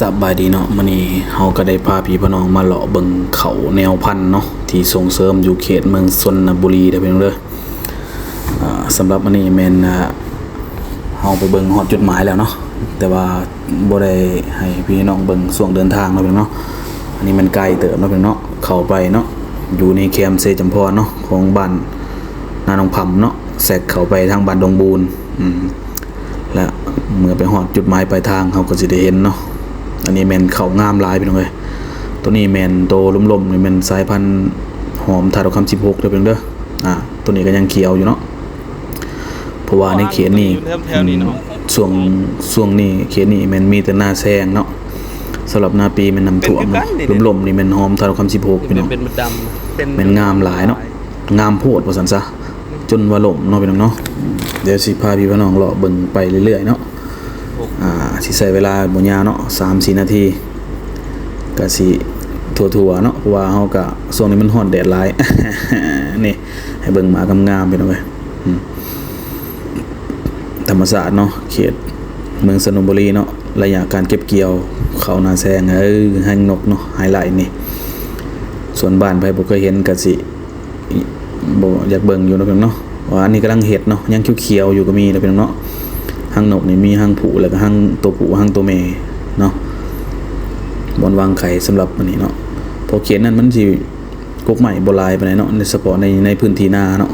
สบายดีเนาะมื้อนี้เฮาก็ได้พาพี่พี่น้องมาเลาะเบิ่งเขาแนวพันธุ์เนาะที่ส่งเสริมอยู่เขตเมืองชนบุรีเด้อพี่น้องเด้อสำหรับมื้อนี้แม่นเฮาไปเบิ่งฮอดจุดหมายแล้วเนาะแต่ว่าบ่ได้ให้พี่น้องเบิ่งช่วงเดินทางเนาะพี่น้องเนาะอันนี้มันไกลเติบเนาะพี่น้องเนาะเข้าไปเนาะอยู่ในแคมป์เซจำพรเนาะของบ้านนาหนองผำเนาะแทรกเข้าไปทางบ้านดงบูนและเมื่อไปฮอดจุดหมายปลายทางเฮาก็สิได้เห็นเนาะอันนี้แม่นเขางามหลายพี่น้องเอ้ยตัวนี้แม่นโตล่มๆนี่แม่นสายพันธุ์หอมทาดอกคำ16เด้อพี่น้องเด้อตัวนี้ก็ยังเขียวอยู่เนาะเพราะว่าในเขตนี้ช่วงนี้เขตนี้แม่นมีแต่หน้าแซงเนาะสำหรับหน้าปีแม่นน้ำท่วมล่มๆนี่แม่นหอมทาดอกคำ16พี่น้องเป็นดำแม่นงามหลายเนาะงามโพดว่าซั่นซะจนว่าล่มเนาะพี่น้องเนาะเดี๋ยวสิพาพี่น้องเลาะเบิ่งไปเรื่อยๆเนาะสิใช้เวลาบ่ยาวเนาะ 3-4 นาทีก็สิทั่วๆเนาะเพราะว่าเฮาก็ช่วงนี้มันร้อนแดดหลาย นี่ให้เบิ่งหมางามๆไปหน่อยธรรมศาสตร์เนาะเขตเมืองชลบุรีเนาะระยะการเก็บเกี่ยวเขานาแซงหางนกเนาะไฮไลท์นี่ส่วนบ้านไผบ่เคยเห็นก็สิบ่อยากเบิ่งอยู่เนาะเพิ่นเนาะว่าอันนี้กำลังเฮ็ดเนาะยังเขียวๆอยู่ก็มีเด้อเพิ่นเนาะหางนกนี่มีหางผู้แล้วก็หางตัวผู้หางตัวแม่เนาะบอนวางไข่สำหรับอันนี้เนาะพอเขียนนั้นมันสิกกใหม่บ่หลายปานใดเนาะในเฉพาะในพื้นที่นาเนาะ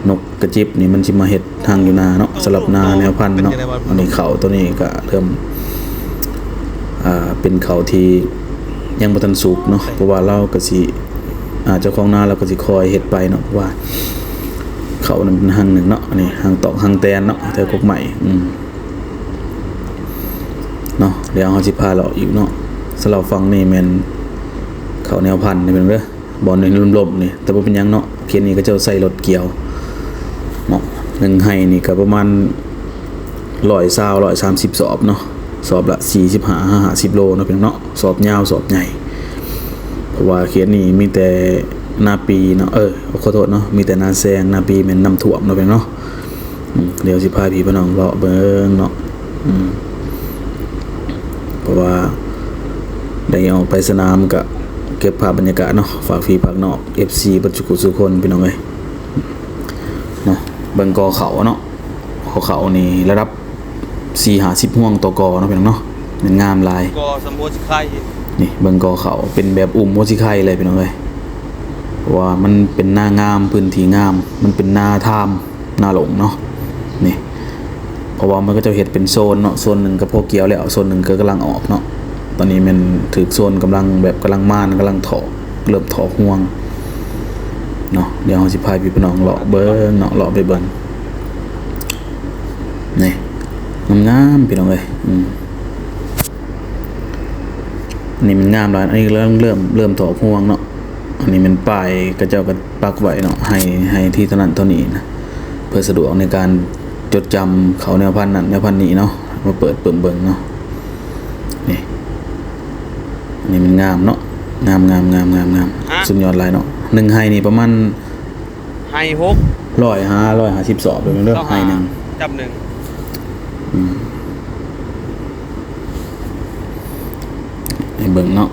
นกกระจิบนี่มันสิมาเฮ็ดทางอยู่นาเนาะสำหรับนาแนวพันธุ์เนาะอันนี้เขาตัวนี้ก็เริ่มเป็นเขาที่ยังบ่ทันสุกเนาะเพราะว่าเราก็สิเจ้าของนาเราก็สิคอยเฮ็ดไปเนาะเพราะว่าเขานั้นเป็นหางหนึ่งเนาะอันนี้หางตอกหางแตนเนาะแต่กกใหม่เนาะเดี๋ยวเฮาสิพาเลาะอีกเนาะสำหรับฝั่งนี้แม่นเขาแนวพันธุ์นี่เป็นเด้อบ่อนนี่ล่มๆนี่แต่บ่เป็นหยังเนาะเพียงนี้ก็เจ้าใส่รถเกี่ยวเนาะ1ไร่นี่ก็ประมาณ120 130สอบเนาะสอบละ45-50โลเนาะพี่น้องเนาะสอบยาวสอบใหญ่เพราะว่าเขตนี้มีแต่นาปีเนาะขอโทษเนาะมีแต่นาแซงนาปีแม่นน้ำท่วมเนาะพี่น้องเนาะเดี๋ยวสิพาพี่น้องเลาะเบิ่งเนาะเพราะว่าได้ออกไปสนามก็เก็บภาพบรรยากาศเนาะฝากพี่ฝากน้อง FC ปัจจุบันทุกคนพี่น้องเอ้ยเนาะเบิ่งกอเขาเนาะเขานี่ระดับ4-50ห่วงต่อกอเนาะพี่น้องเนาะมันงามหลายกอสมบูรณ์สิไข่นี่เบิ่งกอเขาเป็นแบบโมจิไข่เลยพี่น้องเอ้ยว่ามันเป็นหน้างามพื้นที่งามมันเป็นหน้าทามหน้าหลงเนาะนี่เพราะว่ามันก็จะเฮ็ดเป็นโซนเนาะโซนนึงก็พอเกี่ยวแล้วโซนนึงก็กำลังออกเนาะตอนนี้มันถึกโซนกำลังแบบกำลังม่านกำลังถอกเริ่มถอกห่วงเนาะเดี๋ยวเฮาสิพาพี่น้องเลาะเบิ่งเนาะเลาะไปเบิ่งนี่งามๆพี่น้องเอ้ยอันนี้มันงามแล้วอันนี้เริ่มถอกห่วงเนาะอันนี้มันป้ายกระเจ้าก็ปักไว้เนาะให้ที่เท่านั้นเท่านี้นะเพื่อสะดวกในการจดจำเขาแนวพันธุ์นั้นแนวพันธุ์นี้เนาะมาเปิดเบิ่งเนาะนี่อันนี้มันงามเนาะงามสุดยอดหลายเนาะ1ไร่นี่ประมาณไร่6 150สอบเลยเด้อไร่นึงจับ1ให้เบิ่งเนาะ